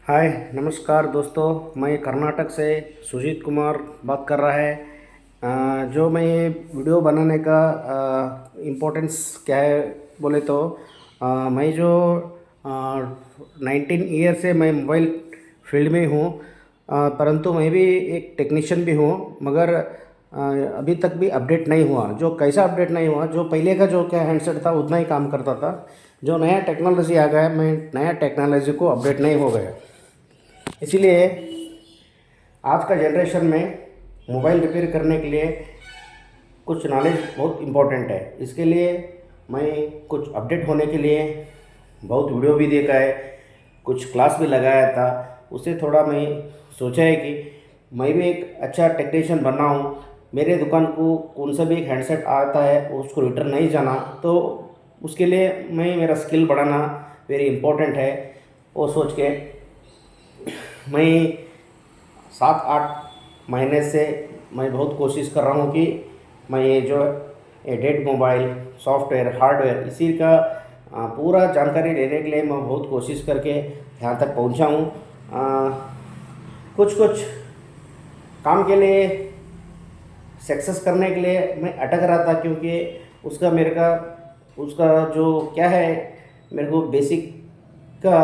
हाय नमस्कार दोस्तों। मैं कर्नाटक से सुजीत कुमार बात कर रहा है। जो मैं ये वीडियो बनाने का इम्पोर्टेंस क्या है बोले तो मैं जो 19 ईयर से मैं मोबाइल फील्ड में हूँ। परंतु मैं भी एक टेक्नीशियन भी हूँ, मगर अभी तक भी अपडेट नहीं हुआ। जो कैसा अपडेट नहीं हुआ, जो पहले का जो क्या हैंडसेट था उतना ही काम करता था। जो नया टेक्नोलॉजी आ गया, मैं नया टेक्नोलॉजी को अपडेट नहीं हो गया। इसीलिए आज का जनरेशन में मोबाइल रिपेयर करने के लिए कुछ नॉलेज बहुत इम्पोर्टेंट है। इसके लिए मैं कुछ अपडेट होने के लिए बहुत वीडियो भी देखा है, कुछ क्लास भी लगाया था। उससे थोड़ा मैं सोचा है कि मैं भी एक अच्छा टेक्नीशियन बनना हूँ। मेरे दुकान को कौन सा भी एक हैंडसेट आता है उसको रिटर्न नहीं जाना, तो उसके लिए मैं मेरा स्किल बढ़ाना वेरी इम्पोर्टेंट है। वो सोच के मैं 7-8 महीने से मैं बहुत कोशिश कर रहा हूँ कि मैं ये जो डेट मोबाइल सॉफ्टवेयर हार्डवेयर इसी का पूरा जानकारी लेने के लिए मैं बहुत कोशिश करके यहाँ तक पहुँचा हूँ। कुछ कुछ काम के लिए सक्सेस करने के लिए मैं अटक रहा था, क्योंकि उसका जो क्या है, मेरे को बेसिक का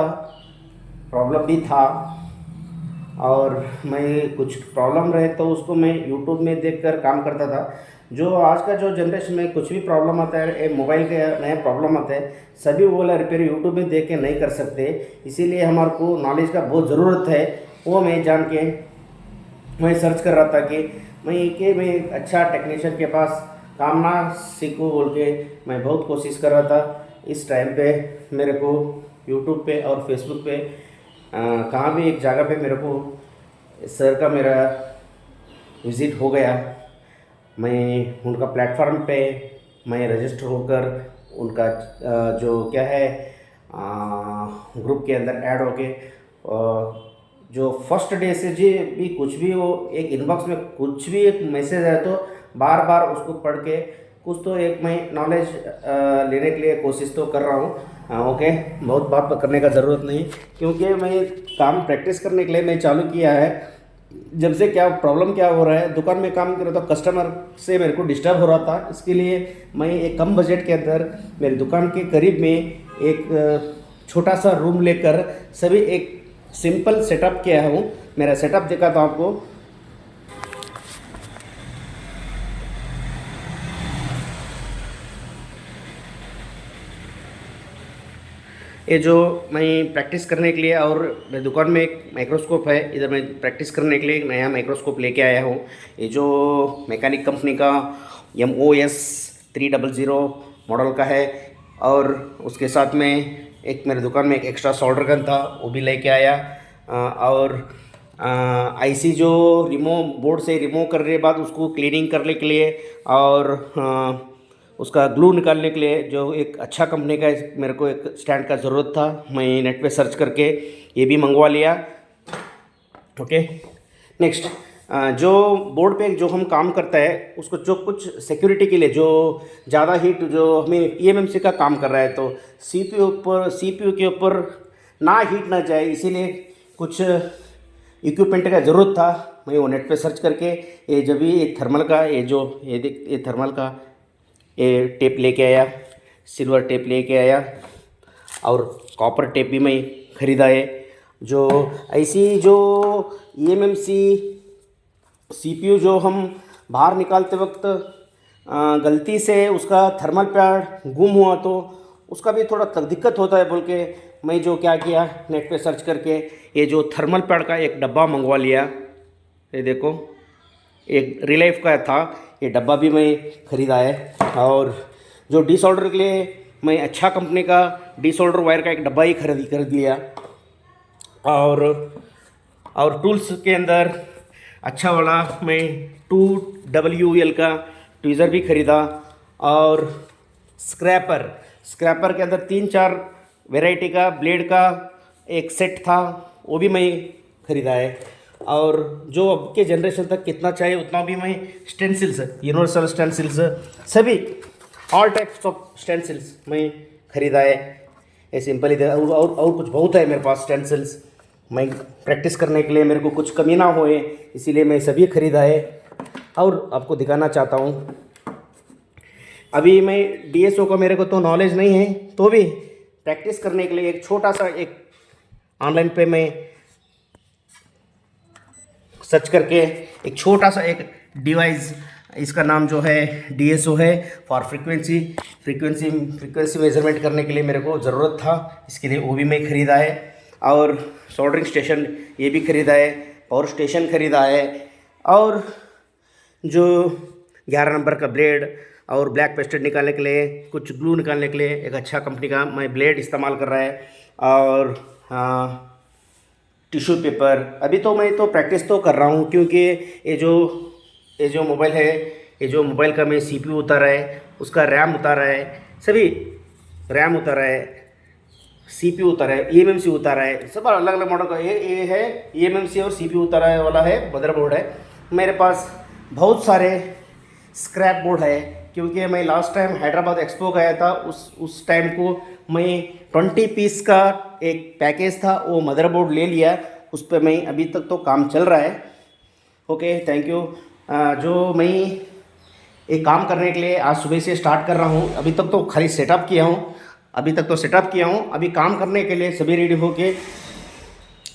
प्रॉब्लम भी था। और मैं कुछ प्रॉब्लम रहे तो उसको मैं यूट्यूब में देखकर काम करता था। जो आज का जो जनरेशन में कुछ भी प्रॉब्लम आता है, मोबाइल के नए प्रॉब्लम आते हैं, सभी वो वाला रिपेयर यूट्यूब में देख के नहीं कर सकते। इसीलिए हमारे को नॉलेज का बहुत ज़रूरत है। वो मैं जान के मैं सर्च कर रहा था कि मैं एक अच्छा टेक्नीशियन के पास काम ना सीखूं बोल के मैं बहुत कोशिश कर रहा था। इस टाइम पे मेरे को यूट्यूब पे और फेसबुक पे कहाँ भी एक जगह पे मेरे को सर का मेरा विज़िट हो गया। मैं उनका प्लेटफॉर्म पे मैं रजिस्टर होकर उनका जो क्या है ग्रुप के अंदर ऐड होके जो फर्स्ट डे से जी भी कुछ भी वो एक इनबॉक्स में कुछ भी एक मैसेज है तो बार बार उसको पढ़ के कुछ तो एक मैं नॉलेज लेने के लिए कोशिश तो कर रहा हूँ। ओके, बहुत बात करने का ज़रूरत नहीं, क्योंकि मैं काम प्रैक्टिस करने के लिए मैं चालू किया है। जब से क्या प्रॉब्लम क्या हो रहा है, दुकान में काम कर रहा था, कस्टमर से मेरे को डिस्टर्ब हो रहा था। इसके लिए मैं एक कम बजट के अंदर मेरी दुकान के करीब में एक छोटा सा रूम लेकर सभी एक सिंपल सेटअप किया हूँ। मेरा सेटअप देखा था आपको। ये जो मैं प्रैक्टिस करने के लिए, और मेरी दुकान में एक माइक्रोस्कोप है, इधर मैं प्रैक्टिस करने के लिए एक नया माइक्रोस्कोप लेके आया हूँ। ये जो मैकेनिक कंपनी का MOS 300 मॉडल का है। और उसके साथ में एक मेरे दुकान में एक एक्स्ट्रा सोल्डर गन था, वो भी लेके आया। और IC जो बोर्ड से रिमूव करने के बाद उसको क्लीनिंग करने के लिए और उसका ग्लू निकालने के लिए जो एक अच्छा कंपनी का मेरे को एक स्टैंड का ज़रूरत था, मैं नेट पे सर्च करके ये भी मंगवा लिया। ओके, नेक्स्ट जो बोर्ड पे जो हम काम करता है उसको जो कुछ सिक्योरिटी के लिए जो ज़्यादा हीट जो हमें eMMC का काम कर रहा है, तो CPU के ऊपर ना हीट ना जाए, इसीलिए कुछ इक्विपमेंट का ज़रूरत था। मैं वो नेट पे सर्च करके ये जब भी ये थर्मल का ये थर्मल का ये टेप लेके आया, सिल्वर टेप लेके आया, और कॉपर टेप भी मैं ख़रीदा है। जो ऐसी जो eMMC CPU जो हम बाहर निकालते वक्त गलती से उसका थर्मल पैड गुम हुआ तो उसका भी थोड़ा दिक्कत होता है बोल के मैं जो क्या किया, नेट पे सर्च करके ये जो थर्मल पैड का एक डब्बा मंगवा लिया। ये देखो, एक रिलाइफ का था, ये डब्बा भी मैं ख़रीदा है। और जो डिसऑर्डर के लिए मैं अच्छा कंपनी का डिसऑर्डर वायर का एक डब्बा ही खरीद लिया। और टूल्स के अंदर अच्छा वाला मैं 2WL का ट्वीज़र भी ख़रीदा। और स्क्रैपर के अंदर 3-4 वैरायटी का ब्लेड का एक सेट था, वो भी मैं ख़रीदा है। और जो अब के जनरेशन तक कितना चाहिए उतना भी मैं स्टेंसिल्स, यूनिवर्सल स्टेंसिल्स, सभी ऑल टाइप्स ऑफ स्टेंसिल्स मैं ख़रीदा है। ये सिंपल ही और कुछ बहुत है मेरे पास स्टेंसिल्स। मैं प्रैक्टिस करने के लिए मेरे को कुछ कमी ना होए, इसीलिए मैं सभी ख़रीदा है और आपको दिखाना चाहता हूँ। अभी मैं DSO का मेरे को तो नॉलेज नहीं है, तो भी प्रैक्टिस करने के लिए एक छोटा सा एक ऑनलाइन पे मैं सर्च करके एक छोटा सा एक डिवाइस, इसका नाम जो है DSO है, फॉर फ्रीक्वेंसी मेजरमेंट करने के लिए मेरे को ज़रूरत था, इसके लिए वो भी मैं ख़रीदा है। और सोल्डरिंग स्टेशन ये भी ख़रीदा है, पावर स्टेशन ख़रीदा है, और जो 11 नंबर का ब्लेड और ब्लैक पेस्टेड निकालने के लिए, कुछ ग्लू निकालने के लिए एक अच्छा कंपनी का मैं ब्लेड इस्तेमाल कर रहा है। और टिश्यू पेपर। अभी तो मैं तो प्रैक्टिस तो कर रहा हूँ, क्योंकि ये जो मोबाइल है, ये जो मोबाइल का मैं CPU उतारा है, उसका रैम उतारा है, सभी रैम उतारा है, CPU उतारा है, eMMC उतारा है, सब अलग अलग मॉडल का ये है eMMC और CPU उतारा है वाला है मदरबोर्ड है। मेरे पास बहुत सारे स्क्रैप बोर्ड है, क्योंकि मैं लास्ट टाइम हैदराबाद एक्सपो गया था, उस टाइम को मैं 20 पीस का एक पैकेज था, वो मदरबोर्ड ले लिया, उस पर मैं अभी तक तो काम चल रहा है। Okay, thank you. जो मैं एक काम करने के लिए आज सुबह से स्टार्ट कर रहा हूँ, अभी तक तो खाली सेटअप किया हूँ, अभी काम करने के लिए सभी रेडी होके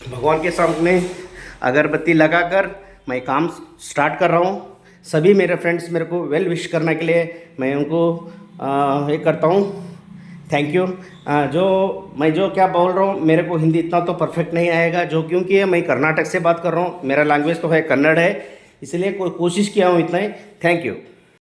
भगवान के सामने अगरबत्ती लगाकर मैं काम स्टार्ट कर रहा हूँ। सभी मेरे फ्रेंड्स मेरे को वेल विश करने के लिए मैं उनको ये करता हूँ, थैंक यू। जो क्या बोल रहा हूँ, मेरे को हिंदी इतना तो परफेक्ट नहीं आएगा, क्योंकि मैं कर्नाटक से बात कर रहा हूँ, मेरा लैंग्वेज तो है कन्नड़ है, इसलिए कोशिश किया हूँ इतना ही। Thank you.